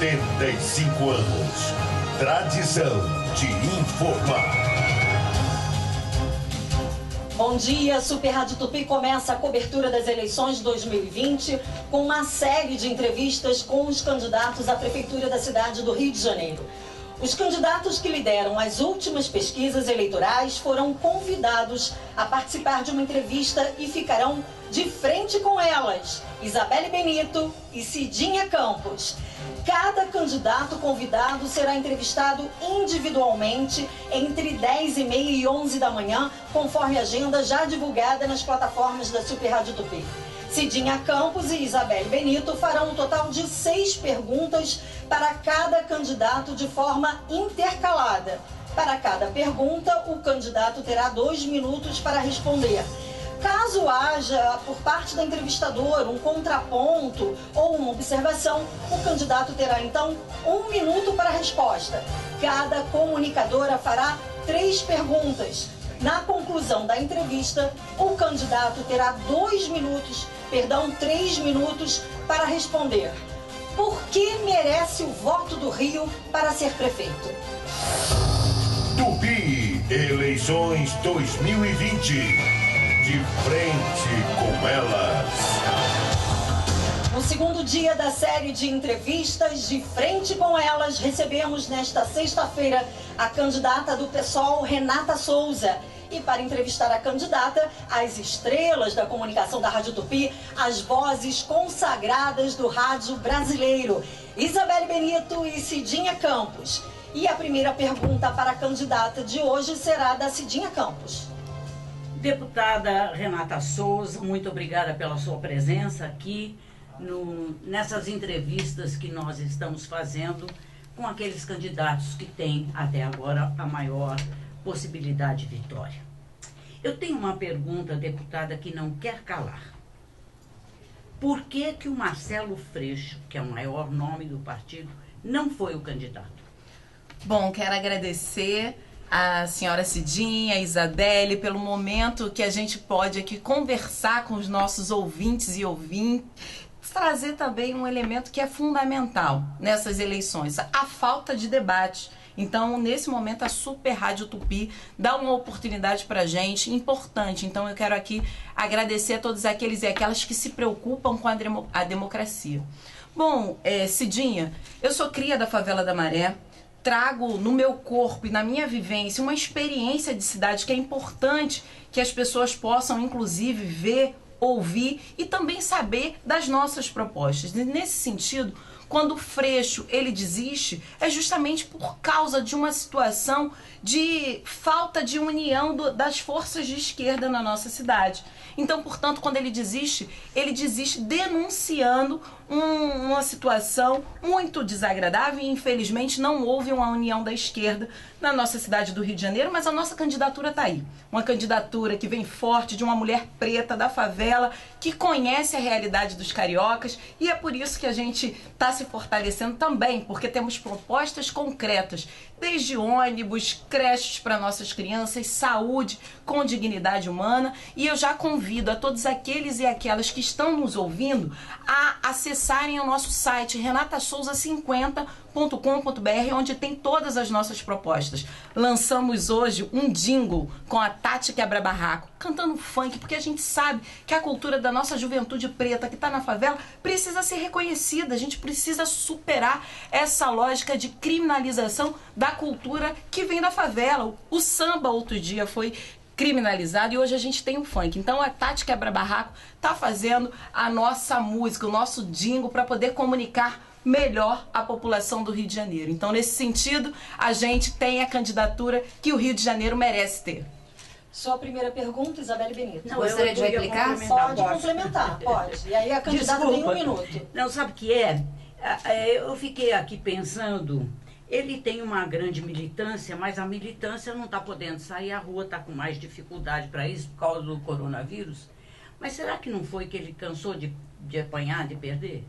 75 anos. Tradição de informar. Bom dia, Super Rádio Tupi começa a cobertura das eleições de 2020 com uma série de entrevistas com os candidatos à Prefeitura da cidade do Rio de Janeiro. Os candidatos que lideram as últimas pesquisas eleitorais foram convidados a participar de uma entrevista e ficarão de frente com elas, Isabelle Benito e Cidinha Campos. Cada candidato convidado será entrevistado individualmente entre 10h30 e 11 da manhã, conforme a agenda já divulgada nas plataformas da Super Rádio Tupi. Cidinha Campos e Isabelle Benito farão um total de 6 perguntas para cada candidato de forma intercalada. Para cada pergunta, o candidato terá 2 minutos para responder. Caso haja, por parte da entrevistadora, um contraponto ou uma observação, o candidato terá, então, 1 minuto para a resposta. Cada comunicadora fará 3 perguntas. Na conclusão da entrevista, o candidato terá 3 minutos para responder. Por que merece o voto do Rio para ser prefeito? Tupi, eleições 2020. De frente com elas. No segundo dia da série de entrevistas, de frente com elas, recebemos nesta sexta-feira a candidata do PSOL, Renata Souza. E para entrevistar a candidata, as estrelas da comunicação da Rádio Tupi, as vozes consagradas do rádio brasileiro, Isabelle Benito e Cidinha Campos. E a primeira pergunta para a candidata de hoje será da Cidinha Campos. Deputada Renata Souza, muito obrigada pela sua presença aqui nessas entrevistas que nós estamos fazendo com aqueles candidatos que têm até agora a maior possibilidade de vitória. Eu tenho uma pergunta, deputada, que não quer calar. Por que o Marcelo Freixo, que é o maior nome do partido, não foi o candidato? Bom, quero agradecer a senhora Cidinha, a Isabelle, pelo momento que a gente pode aqui conversar com os nossos ouvintes e ouvintes, trazer também um elemento que é fundamental nessas eleições, a falta de debate. Então, nesse momento, a Super Rádio Tupi dá uma oportunidade para a gente importante. Então, eu quero aqui agradecer a todos aqueles e aquelas que se preocupam com a democracia. Bom, Cidinha, eu sou cria da Favela da Maré, trago no meu corpo e na minha vivência uma experiência de cidade que é importante que as pessoas possam, inclusive, ver, ouvir e também saber das nossas propostas. E nesse sentido, quando o Freixo ele desiste, é justamente por causa de uma situação de falta de união das forças de esquerda na nossa cidade. Então, portanto, quando ele desiste denunciando uma situação muito desagradável e, infelizmente, não houve uma união da esquerda na nossa cidade do Rio de Janeiro, mas a nossa candidatura está aí. Uma candidatura que vem forte de uma mulher preta da favela, que conhece a realidade dos cariocas, e é por isso que a gente está se fortalecendo também, porque temos propostas concretas, desde ônibus, creches para nossas crianças, saúde com dignidade humana, e eu já convido a todos aqueles e aquelas que estão nos ouvindo a acessarem o nosso site renatasouza50.com.br, onde tem todas as nossas propostas. Lançamos hoje um jingle com a Tati Quebra-Barraco, cantando funk, porque a gente sabe que a cultura da nossa juventude preta que está na favela precisa ser reconhecida. A gente precisa superar essa lógica de criminalização da cultura que vem da favela. O samba outro dia foi criminalizado e hoje a gente tem o funk. Então a Tati Quebra-Barraco está fazendo a nossa música, o nosso jingle para poder comunicar melhor a população do Rio de Janeiro. Então, nesse sentido, a gente tem a candidatura que o Rio de Janeiro merece ter. Sua primeira pergunta, Isabelle Benito. Não, gostaria de replicar? Pode complementar, pode. E aí a candidata tem 1 minuto. Não, sabe o que é? Eu fiquei aqui pensando, ele tem uma grande militância, mas a militância não está podendo sair à rua, está com mais dificuldade para isso por causa do coronavírus. Mas será que não foi que ele cansou de apanhar, de perder?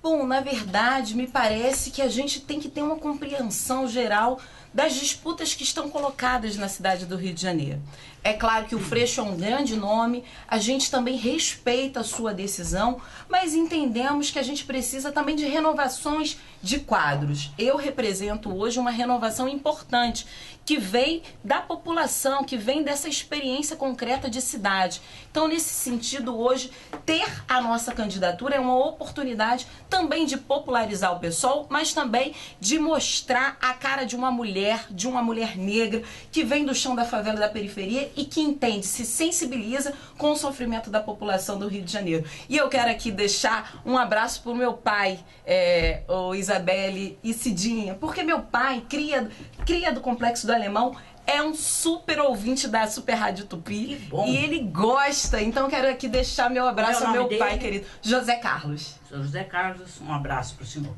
Bom, na verdade, me parece que a gente tem que ter uma compreensão geral das disputas que estão colocadas na cidade do Rio de Janeiro. É claro que o Freixo é um grande nome, a gente também respeita a sua decisão, mas entendemos que a gente precisa também de renovações de quadros. Eu represento hoje uma renovação importante, que vem da população, que vem dessa experiência concreta de cidade. Então, nesse sentido, hoje, ter a nossa candidatura é uma oportunidade também de popularizar o PSOL, mas também de mostrar a cara de uma mulher negra, que vem do chão da favela, da periferia e que entende, se sensibiliza com o sofrimento da população do Rio de Janeiro. E eu quero aqui deixar um abraço para o meu pai, o Isabelle e Cidinha, porque meu pai, cria do Complexo do Alemão, é um super ouvinte da Super Rádio Tupi e ele gosta, então quero aqui deixar meu abraço ao meu pai querido, José Carlos. Seu José Carlos, um abraço para o senhor.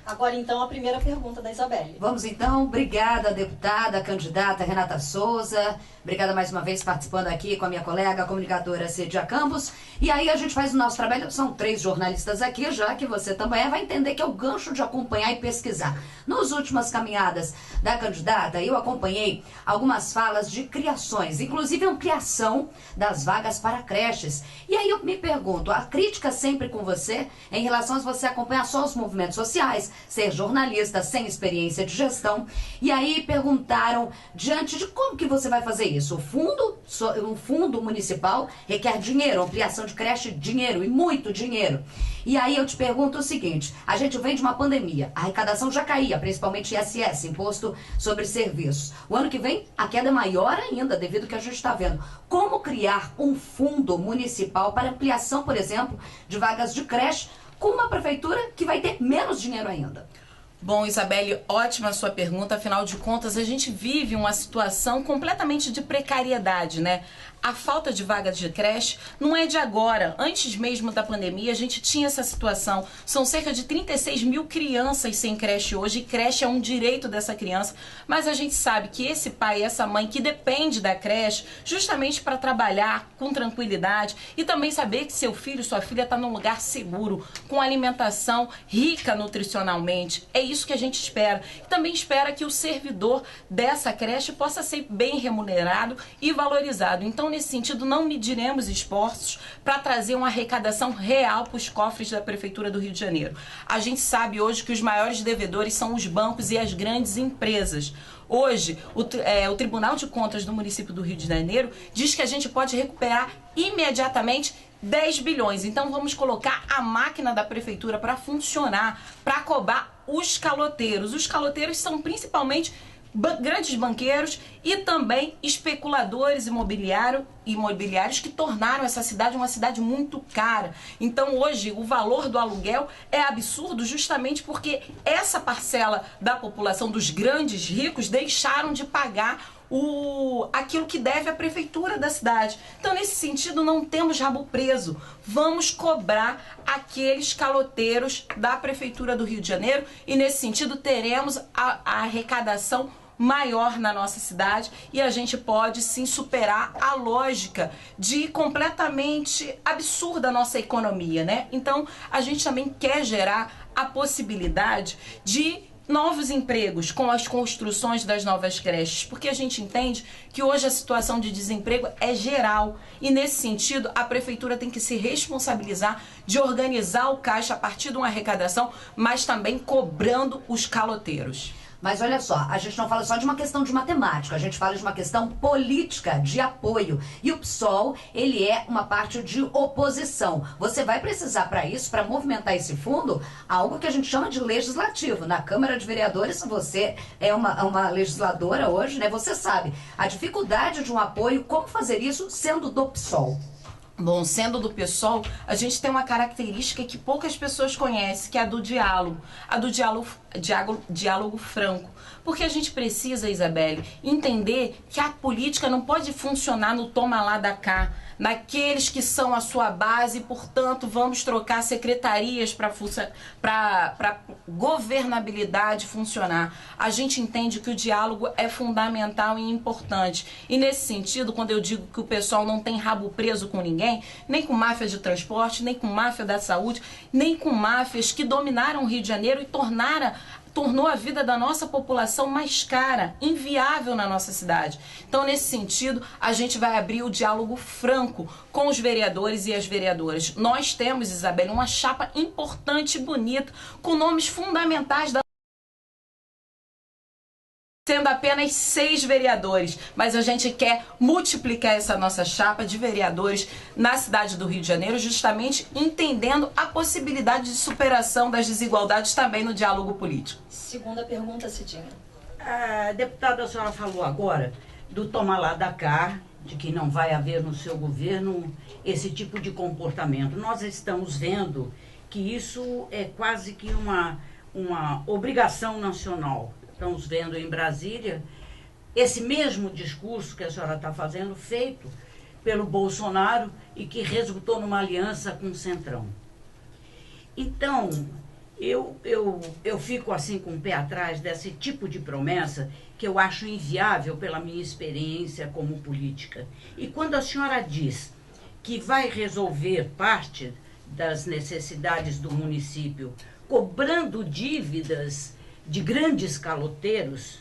Agora, então, a primeira pergunta da Isabelle. Vamos, então. Obrigada, deputada, candidata Renata Souza. Obrigada mais uma vez participando aqui com a minha colega, a comunicadora Cedia Campos. E aí a gente faz o nosso trabalho. São 3 jornalistas aqui, já que você também vai entender que é o gancho de acompanhar e pesquisar. Nas últimas caminhadas da candidata, eu acompanhei algumas falas de criações, inclusive ampliação das vagas para creches. E aí eu me pergunto, a crítica sempre com você em relação a você acompanhar só os movimentos sociais, ser jornalista sem experiência de gestão. E aí perguntaram, diante de como que você vai fazer isso? O fundo municipal requer dinheiro, ampliação de creche, dinheiro e muito dinheiro. E aí eu te pergunto o seguinte, a gente vem de uma pandemia, a arrecadação já caía, principalmente ISS, Imposto sobre Serviços. O ano que vem a queda é maior ainda, devido ao que a gente está vendo. Como criar um fundo municipal para ampliação, por exemplo, de vagas de creche, com uma prefeitura que vai ter menos dinheiro ainda? Bom, Isabelle, ótima a sua pergunta. Afinal de contas, a gente vive uma situação completamente de precariedade, né? A falta de vagas de creche não é de agora. Antes mesmo da pandemia, a gente tinha essa situação. São cerca de 36 mil crianças sem creche hoje, e creche é um direito dessa criança. Mas a gente sabe que esse pai e essa mãe que depende da creche justamente para trabalhar com tranquilidade e também saber que seu filho, sua filha está num lugar seguro, com alimentação rica nutricionalmente. É isso que a gente espera. E também espera que o servidor dessa creche possa ser bem remunerado e valorizado. Então, nesse sentido, não mediremos esforços para trazer uma arrecadação real para os cofres da Prefeitura do Rio de Janeiro. A gente sabe hoje que os maiores devedores são os bancos e as grandes empresas. Hoje, o Tribunal de Contas do município do Rio de Janeiro diz que a gente pode recuperar imediatamente 10 bilhões. Então, vamos colocar a máquina da Prefeitura para funcionar, para cobrar os caloteiros. Os caloteiros são principalmente grandes banqueiros e também especuladores imobiliários que tornaram essa cidade uma cidade muito cara. Então hoje o valor do aluguel é absurdo justamente porque essa parcela da população dos grandes ricos deixaram de pagar aquilo que deve à prefeitura da cidade. Então, nesse sentido, não temos rabo preso. Vamos cobrar aqueles caloteiros da Prefeitura do Rio de Janeiro e, nesse sentido, teremos a arrecadação maior na nossa cidade e a gente pode sim superar a lógica de completamente absurda nossa economia, né? Então, a gente também quer gerar a possibilidade de novos empregos com as construções das novas creches, porque a gente entende que hoje a situação de desemprego é geral e nesse sentido a prefeitura tem que se responsabilizar de organizar o caixa a partir de uma arrecadação, mas também cobrando os caloteiros. Mas olha só, a gente não fala só de uma questão de matemática, a gente fala de uma questão política, de apoio. E o PSOL, ele é uma parte de oposição. Você vai precisar para isso, para movimentar esse fundo, algo que a gente chama de legislativo. Na Câmara de Vereadores, você é uma legisladora hoje, né? Você sabe a dificuldade de um apoio, como fazer isso sendo do PSOL. Bom, sendo do PSOL, a gente tem uma característica que poucas pessoas conhecem, que é a do diálogo. A do diálogo franco. Porque a gente precisa, Isabelle, entender que a política não pode funcionar no toma lá da cá, naqueles que são a sua base, portanto, vamos trocar secretarias para governabilidade funcionar. A gente entende que o diálogo é fundamental e importante. E nesse sentido, quando eu digo que o pessoal não tem rabo preso com ninguém, nem com máfias de transporte, nem com máfia da saúde, nem com máfias que dominaram o Rio de Janeiro e tornou a vida da nossa população mais cara, inviável na nossa cidade. Então, nesse sentido, a gente vai abrir o diálogo franco com os vereadores e as vereadoras. Nós temos, Isabelle, uma chapa importante e bonita, com nomes fundamentais da sendo apenas 6 vereadores, mas a gente quer multiplicar essa nossa chapa de vereadores na cidade do Rio de Janeiro, justamente entendendo a possibilidade de superação das desigualdades também no diálogo político. Segunda pergunta, Cidinha. Deputada, a senhora falou agora do toma lá da cá, de que não vai haver no seu governo esse tipo de comportamento. Nós estamos vendo que isso é quase que uma obrigação nacional. Estamos vendo em Brasília esse mesmo discurso que a senhora está fazendo, feito pelo Bolsonaro e que resultou numa aliança com o Centrão. Então, eu fico assim com o pé atrás desse tipo de promessa que eu acho inviável pela minha experiência como política. E quando a senhora diz que vai resolver parte das necessidades do município cobrando dívidas de grandes caloteiros,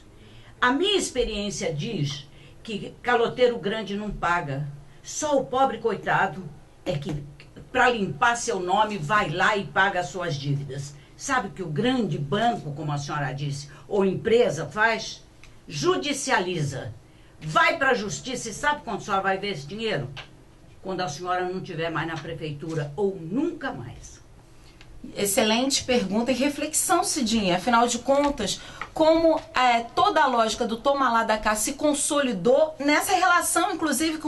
a minha experiência diz que caloteiro grande não paga. Só o pobre coitado é que, para limpar seu nome, vai lá e paga as suas dívidas. Sabe o que o grande banco, como a senhora disse, ou empresa faz? Judicializa. Vai para a justiça e sabe quando a senhora vai ver esse dinheiro? Quando a senhora não estiver mais na prefeitura, ou nunca mais. Excelente pergunta e reflexão, Cidinha. Afinal de contas, como toda a lógica do toma lá da cá se consolidou nessa relação, inclusive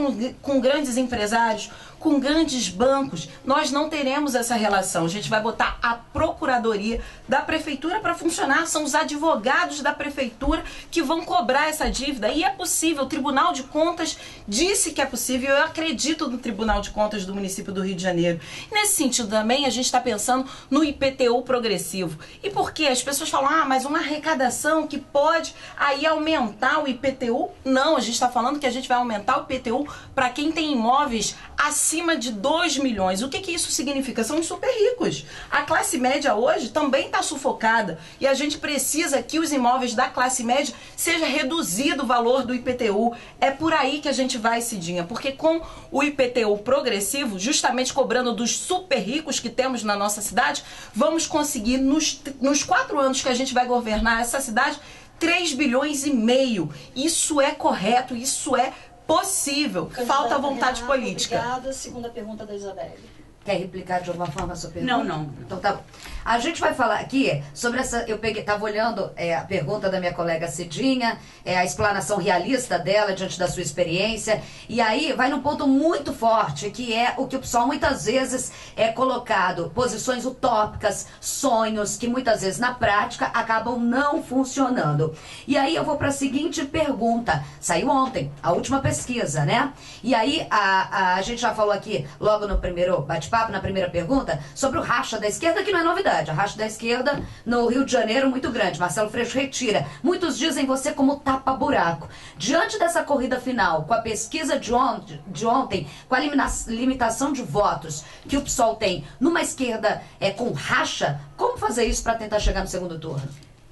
com grandes empresários, com grandes bancos, nós não teremos essa relação. A gente vai botar a procuradoria da prefeitura para funcionar, são os advogados da prefeitura que vão cobrar essa dívida. E é possível, o Tribunal de Contas disse que é possível, eu acredito no Tribunal de Contas do município do Rio de Janeiro. Nesse sentido também, a gente está pensando no IPTU progressivo. E por quê? As pessoas falam, mas uma arrecadação que pode aí aumentar o IPTU? Não, a gente está falando que a gente vai aumentar o IPTU para quem tem imóveis acima de 2 milhões. O que isso significa? São os super ricos. A classe média hoje também está sufocada e a gente precisa que os imóveis da classe média seja reduzido o valor do IPTU. É por aí que a gente vai, Cidinha, porque com o IPTU progressivo, justamente cobrando dos super ricos que temos na nossa cidade, vamos conseguir nos 4 anos que a gente vai governar essa cidade, 3 bilhões e meio. Isso é correto, isso é possível. Falta vontade política. Obrigada. Segunda pergunta da Isabelle. Quer replicar de alguma forma a sua pergunta? Não. Então tá bom. A gente vai falar aqui sobre essa... Estava olhando a pergunta da minha colega Cidinha, a explanação realista dela diante da sua experiência. E aí vai num ponto muito forte, que é o que o pessoal muitas vezes é colocado. Posições utópicas, sonhos, que muitas vezes na prática acabam não funcionando. E aí eu vou para a seguinte pergunta. Saiu ontem, a última pesquisa, né? E aí a gente já falou aqui, logo no primeiro bate-papo, na primeira pergunta, sobre o racha da esquerda, que não é novidade. A racha da esquerda no Rio de Janeiro muito grande. Marcelo Freixo retira. Muitos dizem você como tapa-buraco. Diante dessa corrida final, com a pesquisa de ontem, com a limitação de votos que o PSOL tem numa esquerda com racha, como fazer isso para tentar chegar no segundo turno?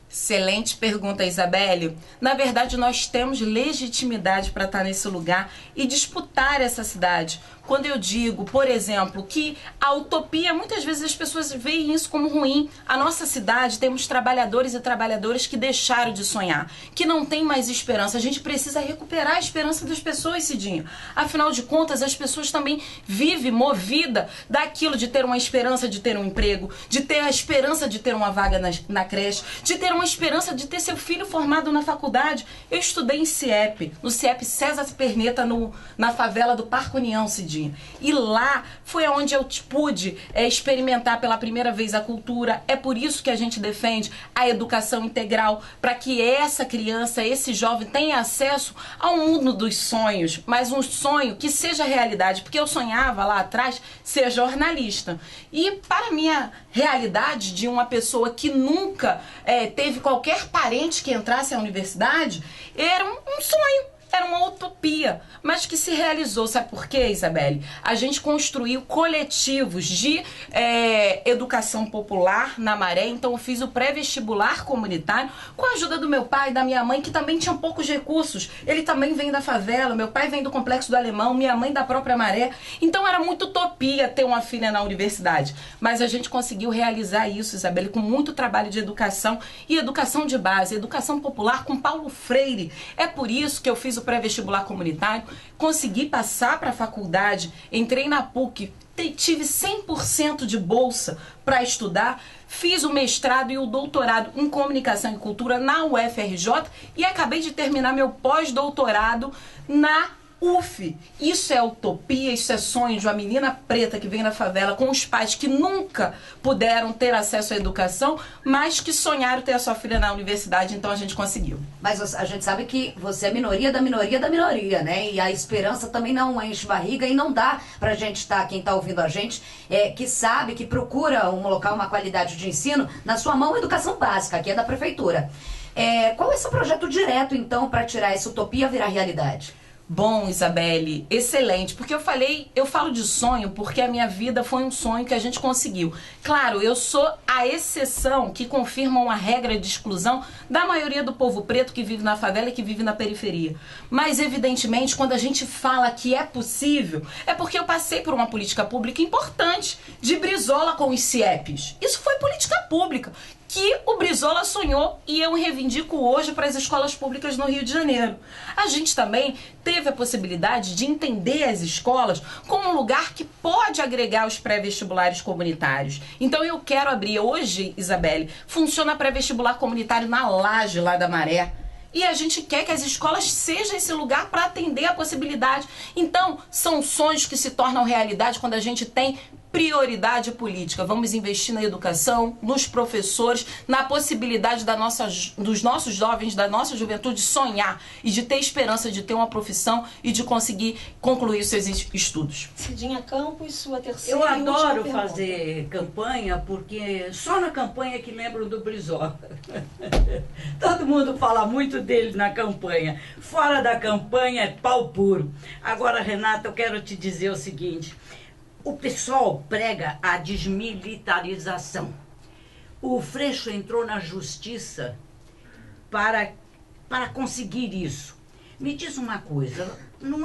Excelente pergunta, Isabelle. Na verdade, nós temos legitimidade para estar nesse lugar e disputar essa cidade. Quando eu digo, por exemplo, que a utopia, muitas vezes as pessoas veem isso como ruim. A nossa cidade, temos trabalhadores e trabalhadoras que deixaram de sonhar, que não tem mais esperança. A gente precisa recuperar a esperança das pessoas, Cidinho. Afinal de contas, as pessoas também vivem movida daquilo de ter uma esperança de ter um emprego, de ter a esperança de ter uma vaga na creche, de ter uma esperança de ter seu filho formado na faculdade. Eu estudei em CIEP, no CIEP César Perneta, na favela do Parque União, Cidinho. E lá foi onde eu pude experimentar pela primeira vez a cultura. É por isso que a gente defende a educação integral, para que essa criança, esse jovem tenha acesso ao mundo dos sonhos, mas um sonho que seja realidade, porque eu sonhava lá atrás ser jornalista. E para minha realidade de uma pessoa que nunca teve qualquer parente que entrasse à universidade, era um sonho era uma utopia, mas que se realizou. Sabe por quê, Isabelle? A gente construiu coletivos de educação popular na Maré. Então eu fiz o pré-vestibular comunitário com a ajuda do meu pai e da minha mãe, que também tinham poucos recursos. Ele também vem da favela, meu pai vem do Complexo do Alemão, minha mãe da própria Maré. Então era muito utopia ter uma filha na universidade. Mas a gente conseguiu realizar isso, Isabelle, com muito trabalho de educação e educação de base, educação popular com Paulo Freire. É por isso que eu fiz o pré-vestibular comunitário, consegui passar para a faculdade, entrei na PUC, tive 100% de bolsa para estudar, fiz o mestrado e o doutorado em comunicação e cultura na UFRJ e acabei de terminar meu pós-doutorado na UF. Isso é utopia, isso é sonho de uma menina preta que vem da favela com os pais que nunca puderam ter acesso à educação, mas que sonharam ter a sua filha na universidade, então a gente conseguiu. Mas a gente sabe que você é minoria da minoria da minoria, né? E a esperança também não enche barriga e não dá pra gente estar, quem tá ouvindo a gente, que sabe, que procura homologar uma qualidade de ensino, na sua mão a educação básica, que é da prefeitura. Qual é o seu projeto direto, então, para tirar essa utopia virar realidade? Bom, Isabelle, excelente, porque eu falo de sonho porque a minha vida foi um sonho que a gente conseguiu. Claro, eu sou a exceção que confirma uma regra de exclusão da maioria do povo preto que vive na favela e que vive na periferia. Mas, evidentemente, quando a gente fala que é possível, é porque eu passei por uma política pública importante de Brizola com os CIEPs. Isso foi política pública que o Brizola sonhou e eu reivindico hoje para as escolas públicas no Rio de Janeiro. A gente também teve a possibilidade de entender as escolas como um lugar que pode agregar os pré-vestibulares comunitários. Então eu quero abrir hoje, Isabelle, funciona pré-vestibular comunitário na Laje lá da Maré. E a gente quer que as escolas sejam esse lugar para atender a possibilidade. Então, são sonhos que se tornam realidade quando a gente tem prioridade política. Vamos investir na educação, nos professores, na possibilidade dos nossos jovens, da nossa juventude sonhar e de ter esperança de ter uma profissão e de conseguir concluir os seus estudos. Cidinha Campos, sua terceira Eu e última adoro pergunta. fazer campanha, porque só na campanha que lembro do Brizola. Todo mundo fala muito dele na campanha. Fora da campanha é pau puro. Agora, Renata, eu quero te dizer o seguinte. O pessoal prega a desmilitarização. O Freixo entrou na justiça para conseguir isso. Me diz uma coisa, não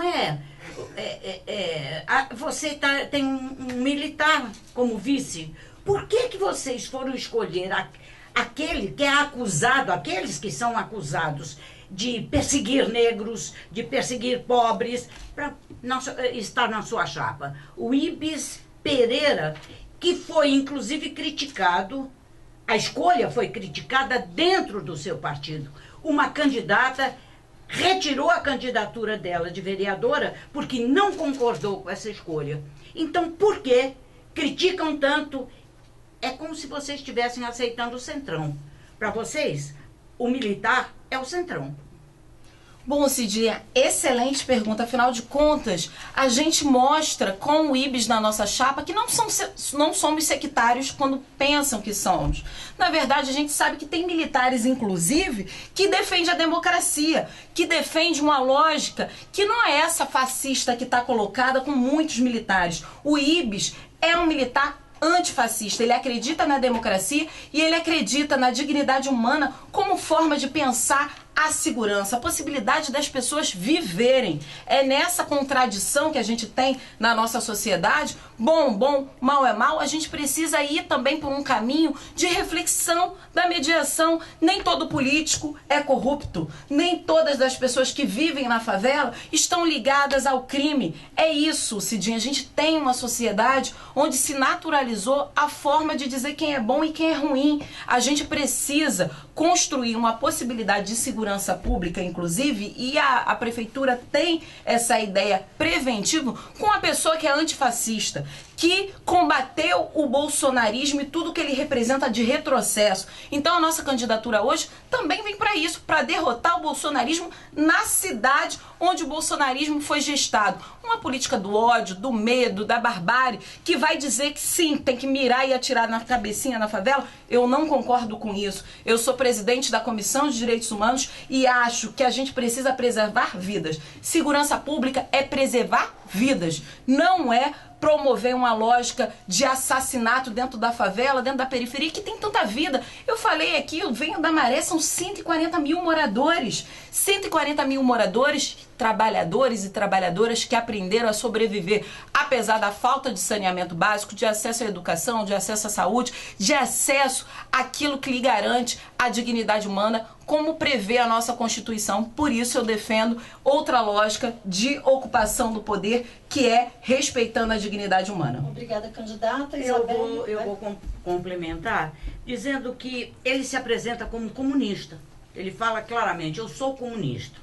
você tem um militar como vice. Por que vocês foram escolher aquele que é acusado, aqueles que são acusados de perseguir negros, de perseguir pobres, para estar na sua chapa? O Ibis Pereira, que foi inclusive criticado, a escolha foi criticada dentro do seu partido. Uma candidata retirou a candidatura dela de vereadora porque não concordou com essa escolha. Então, por que criticam tanto? É como se vocês estivessem aceitando o Centrão. Para vocês, o militar é o Centrão. Bom, Cidinha, excelente pergunta. Afinal de contas, a gente mostra com o Ibis na nossa chapa que não somos sectários quando pensam que somos. Na verdade, a gente sabe que tem militares, inclusive, que defendem a democracia, que defendem uma lógica que não é essa fascista que está colocada com muitos militares. O Ibis é um militar antifascista, ele acredita na democracia e ele acredita na dignidade humana como forma de pensar a segurança, a possibilidade das pessoas viverem. É nessa contradição que a gente tem na nossa sociedade, bom, mal é mal, a gente precisa ir também por um caminho de reflexão da mediação. Nem todo político é corrupto, nem todas as pessoas que vivem na favela estão ligadas ao crime. É isso, Cidinha, a gente tem uma sociedade onde se naturalizou a forma de dizer quem é bom e quem é ruim. A gente precisa construir uma possibilidade de segurança pública, inclusive, e a prefeitura tem essa ideia preventiva com a pessoa que é antifascista, que combateu o bolsonarismo e tudo que ele representa de retrocesso. Então a nossa candidatura hoje também vem para isso, para derrotar o bolsonarismo na cidade onde o bolsonarismo foi gestado. Uma política do ódio, do medo, da barbárie, que vai dizer que sim, tem que mirar e atirar na cabecinha na favela. Eu não concordo com isso. Eu sou presidente da Comissão de Direitos Humanos e acho que a gente precisa preservar vidas. Segurança pública é preservar vidas, não é promover uma lógica de assassinato dentro da favela, dentro da periferia, que tem tanta vida. Eu falei aqui, eu venho da Maré, são 140 mil moradores. 140 mil moradores, trabalhadores e trabalhadoras que aprenderam a sobreviver, apesar da falta de saneamento básico, de acesso à educação, de acesso à saúde, de acesso àquilo que lhe garante a dignidade humana, como prevê a nossa Constituição. Por isso eu defendo outra lógica de ocupação do poder, que é respeitando a dignidade humana. Obrigada, candidata. Eu vou complementar dizendo que ele se apresenta como comunista. Ele fala claramente, eu sou comunista.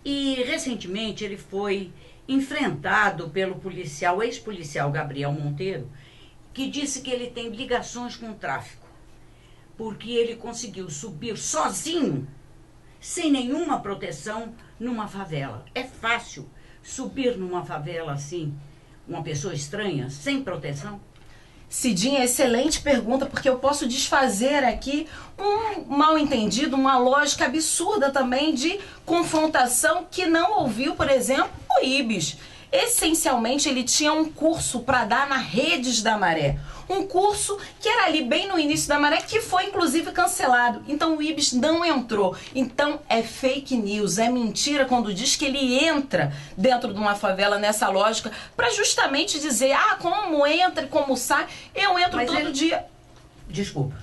E recentemente ele foi enfrentado pelo policial, ex-policial Gabriel Monteiro, que disse que ele tem ligações com o tráfico, porque ele conseguiu subir sozinho, sem nenhuma proteção, numa favela. É fácil subir numa favela assim, uma pessoa estranha, sem proteção? Cidinha, excelente pergunta, porque eu posso desfazer aqui um mal-entendido, uma lógica absurda também de confrontação que não ouviu, por exemplo, o Ibis. Essencialmente, ele tinha um curso para dar na Redes da Maré. Um curso que era ali bem no início da Maré, que foi inclusive cancelado. Então o Ibis não entrou. Então é fake news, é mentira quando diz que ele entra dentro de uma favela nessa lógica para justamente dizer, como entra e como sai. Eu entro Mas todo dia. Desculpa.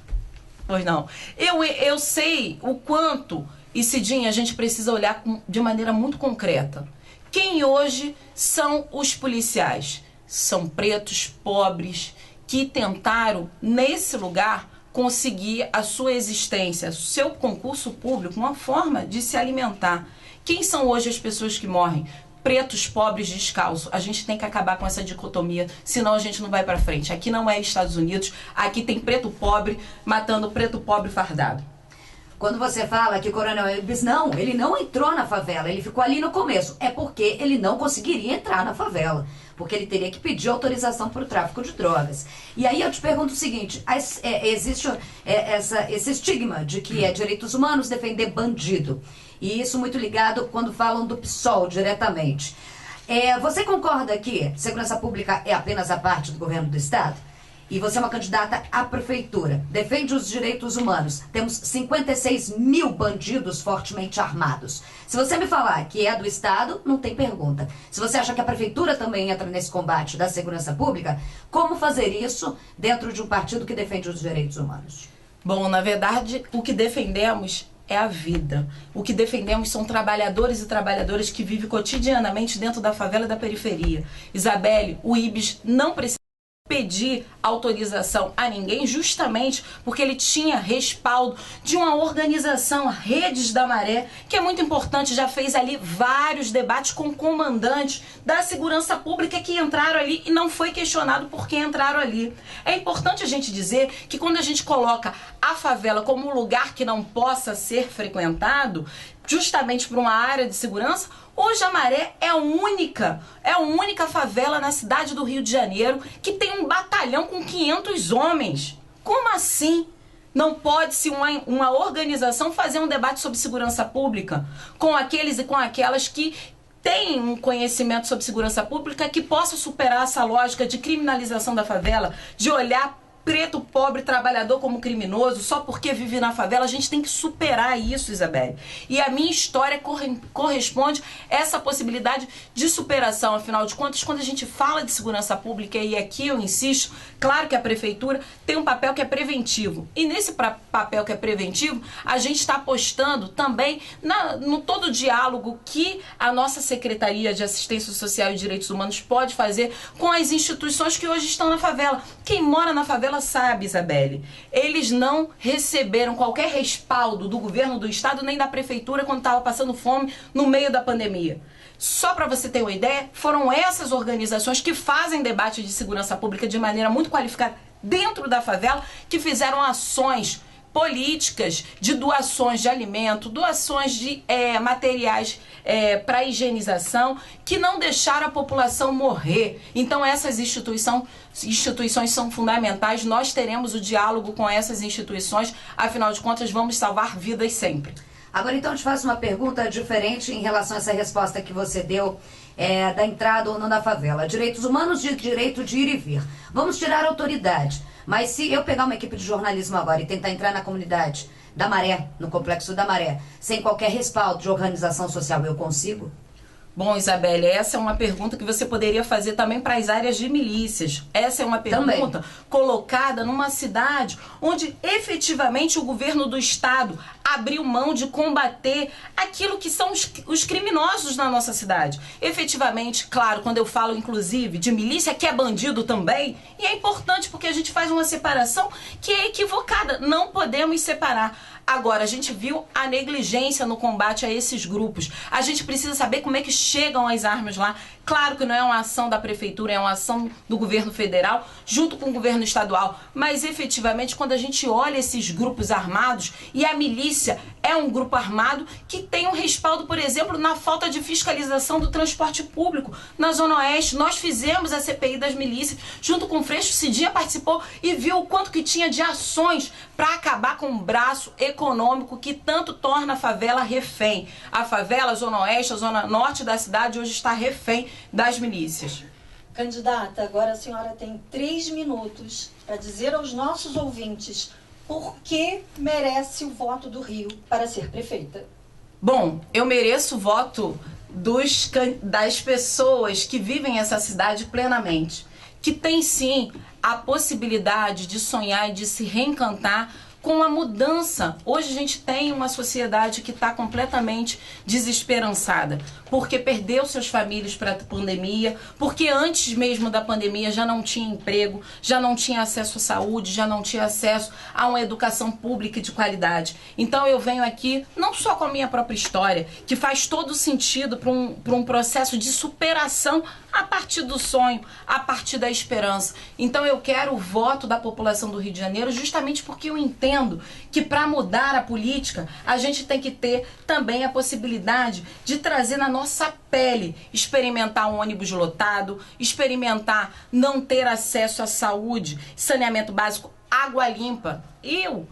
Pois não. Eu sei o quanto, e Cidinha, a gente precisa olhar de maneira muito concreta. Quem hoje são os policiais? São pretos, pobres, que tentaram, nesse lugar, conseguir a sua existência, seu concurso público, uma forma de se alimentar. Quem são hoje as pessoas que morrem? Pretos, pobres, descalços. A gente tem que acabar com essa dicotomia, senão a gente não vai pra frente. Aqui não é Estados Unidos, aqui tem preto pobre matando preto pobre fardado. Quando você fala que o Coronel Ibis ele não entrou na favela, ele ficou ali no começo. É porque ele não conseguiria entrar na favela, porque ele teria que pedir autorização para o tráfico de drogas. E aí eu te pergunto o seguinte, existe esse estigma de que é direitos humanos defender bandido. E isso muito ligado quando falam do PSOL diretamente. Você concorda que segurança pública é apenas a parte do governo do Estado? E você é uma candidata à prefeitura, defende os direitos humanos. Temos 56 mil bandidos fortemente armados. Se você me falar que é do Estado, não tem pergunta. Se você acha que a prefeitura também entra nesse combate da segurança pública, como fazer isso dentro de um partido que defende os direitos humanos? Bom, na verdade, o que defendemos é a vida. O que defendemos são trabalhadores e trabalhadoras que vivem cotidianamente dentro da favela e da periferia. Isabelle, o Ibis não precisa pedir autorização a ninguém, justamente porque ele tinha respaldo de uma organização, Redes da Maré, que é muito importante, já fez ali vários debates com comandantes da segurança pública que entraram ali e não foi questionado por que entraram ali. É importante a gente dizer que quando a gente coloca a favela como um lugar que não possa ser frequentado, justamente por uma área de segurança, hoje a Maré é a única favela na cidade do Rio de Janeiro que tem um batalhão com 500 homens. Como assim? Não pode-se uma organização fazer um debate sobre segurança pública com aqueles e com aquelas que têm um conhecimento sobre segurança pública que possa superar essa lógica de criminalização da favela, de olhar preto, pobre, trabalhador como criminoso só porque vive na favela. A gente tem que superar isso, Isabelle. E a minha história corresponde a essa possibilidade de superação. Afinal de contas, quando a gente fala de segurança pública, e aqui eu insisto, claro que a prefeitura tem um papel que é preventivo. E nesse papel que é preventivo, a gente está apostando também no todo o diálogo que a nossa Secretaria de Assistência Social e Direitos Humanos pode fazer com as instituições que hoje estão na favela. Quem mora na favela sabe, Isabelle, eles não receberam qualquer respaldo do governo do estado nem da prefeitura quando estava passando fome no meio da pandemia. Só para você ter uma ideia, foram essas organizações que fazem debate de segurança pública de maneira muito qualificada dentro da favela, que fizeram ações políticas de doações de alimento, doações de materiais para higienização, que não deixaram a população morrer. Então essas instituições são fundamentais. Nós teremos o diálogo com essas instituições, afinal de contas vamos salvar vidas sempre. Agora então eu te faço uma pergunta diferente em relação a essa resposta que você deu da entrada ou não na favela. Direitos humanos de direito de ir e vir. Vamos tirar a autoridade. Mas se eu pegar uma equipe de jornalismo agora e tentar entrar na comunidade da Maré, no Complexo da Maré, sem qualquer respaldo de organização social, eu consigo? Bom, Isabelle, essa é uma pergunta que você poderia fazer também para as áreas de milícias. Essa é uma pergunta colocada numa cidade onde efetivamente o governo do estado abriu mão de combater aquilo que são os criminosos na nossa cidade. Efetivamente, claro, quando eu falo inclusive de milícia, que é bandido também, e é importante porque a gente faz uma separação que é equivocada. Não podemos separar. Agora, a gente viu a negligência no combate a esses grupos. A gente precisa saber como é que chegam as armas lá. Claro que não é uma ação da prefeitura, é uma ação do governo federal, junto com o governo estadual. Mas, efetivamente, quando a gente olha esses grupos armados, e a milícia é um grupo armado que tem um respaldo, por exemplo, na falta de fiscalização do transporte público. Na Zona Oeste, nós fizemos a CPI das milícias, junto com o Freixo, Cidinha participou e viu o quanto que tinha de ações para acabar com o braço econômico que tanto torna a favela refém. A favela, a Zona Oeste, a Zona Norte da cidade hoje está refém das milícias. Candidata, agora a senhora tem 3 minutos para dizer aos nossos ouvintes por que merece o voto do Rio para ser prefeita. Bom, eu mereço o voto das pessoas que vivem essa cidade plenamente, que tem sim a possibilidade de sonhar e de se reencantar com a mudança. Hoje a gente tem uma sociedade que está completamente desesperançada, porque perdeu seus famílias para a pandemia, porque antes mesmo da pandemia já não tinha emprego, já não tinha acesso à saúde, já não tinha acesso a uma educação pública de qualidade. Então eu venho aqui não só com a minha própria história, que faz todo sentido para um processo de superação a partir do sonho, a partir da esperança. Então eu quero o voto da população do Rio de Janeiro justamente porque eu entendo que para mudar a política a gente tem que ter também a possibilidade de trazer na nossa pele, experimentar um ônibus lotado, experimentar não ter acesso à saúde, saneamento básico, água limpa. Eu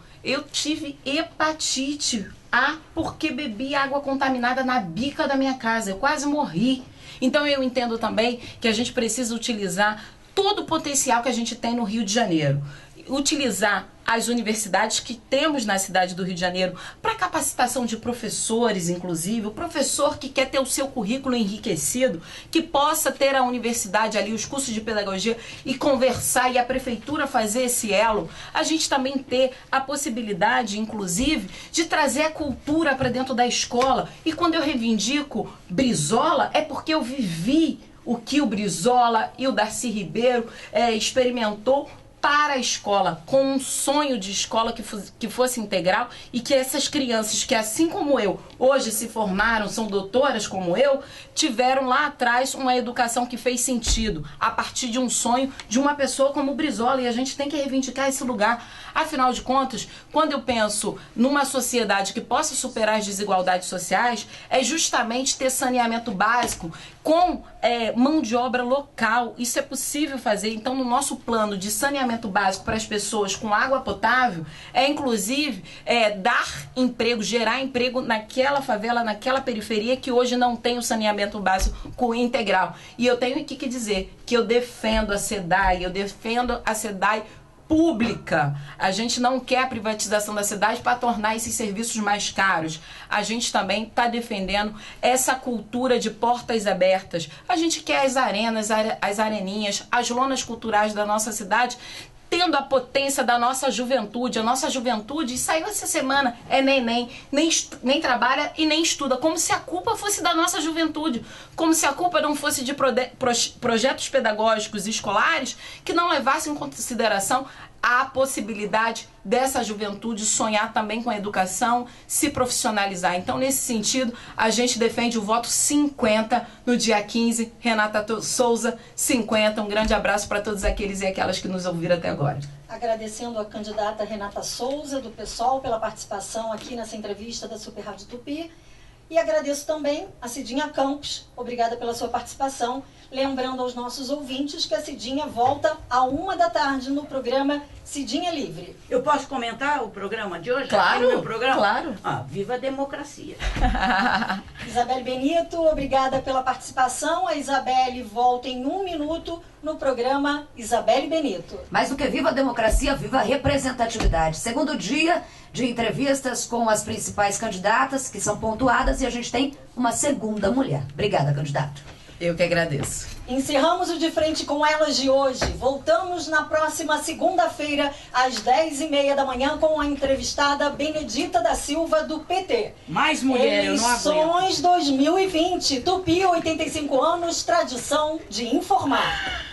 tive hepatite A porque bebi água contaminada na bica da minha casa, eu quase morri. Então eu entendo também que a gente precisa utilizar todo o potencial que a gente tem no Rio de Janeiro. Utilizar as universidades que temos na cidade do Rio de Janeiro para capacitação de professores, inclusive, o professor que quer ter o seu currículo enriquecido, que possa ter a universidade ali, os cursos de pedagogia e conversar e a prefeitura fazer esse elo. A gente também ter a possibilidade, inclusive, de trazer a cultura para dentro da escola. E quando eu reivindico Brizola, é porque eu vivi o que o Brizola e o Darcy Ribeiro experimentou para a escola, com um sonho de escola que fosse integral e que essas crianças que, assim como eu, hoje se formaram, são doutoras como eu, tiveram lá atrás uma educação que fez sentido, a partir de um sonho de uma pessoa como o Brizola, e a gente tem que reivindicar esse lugar. Afinal de contas, quando eu penso numa sociedade que possa superar as desigualdades sociais, é justamente ter saneamento básico com mão de obra local. Isso é possível fazer. Então, no nosso plano de saneamento básico para as pessoas com água potável, inclusive dar emprego, gerar emprego naquela favela, naquela periferia que hoje não tem o saneamento básico integral. E eu tenho aqui que dizer que eu defendo a SEDAI, pública. A gente não quer a privatização da cidade para tornar esses serviços mais caros. A gente também está defendendo essa cultura de portas abertas. A gente quer as arenas, as areninhas, as lonas culturais da nossa cidade, tendo a potência da nossa juventude. A nossa juventude saiu essa semana, nem trabalha e nem estuda, como se a culpa fosse da nossa juventude, como se a culpa não fosse de projetos pedagógicos e escolares que não levassem em consideração há a possibilidade dessa juventude sonhar também com a educação, se profissionalizar. Então, nesse sentido, a gente defende o voto 50 no dia 15. Renata Souza, 50. Um grande abraço para todos aqueles e aquelas que nos ouviram até agora. Agradecendo a candidata Renata Souza, do PSOL, pela participação aqui nessa entrevista da Super Rádio Tupi. E agradeço também a Cidinha Campos, obrigada pela sua participação. Lembrando aos nossos ouvintes que a Cidinha volta à 13h no programa Cidinha Livre. Eu posso comentar o programa de hoje? Claro, Aqui no meu programa? claro. Viva a democracia. Isabelle Benito, obrigada pela participação. A Isabelle volta em 1 minuto no programa Isabelle Benito. Mais do que viva a democracia, viva a representatividade. Segundo dia de entrevistas com as principais candidatas, que são pontuadas, e a gente tem uma segunda mulher. Obrigada, candidato. Eu que agradeço. Encerramos o De Frente com Elas de hoje. Voltamos na próxima segunda-feira, às 10h30 da manhã, com a entrevistada Benedita da Silva, do PT. Mais mulher, eu não aguento. Eleições 2020. Tupi, 85 anos, tradição de informar.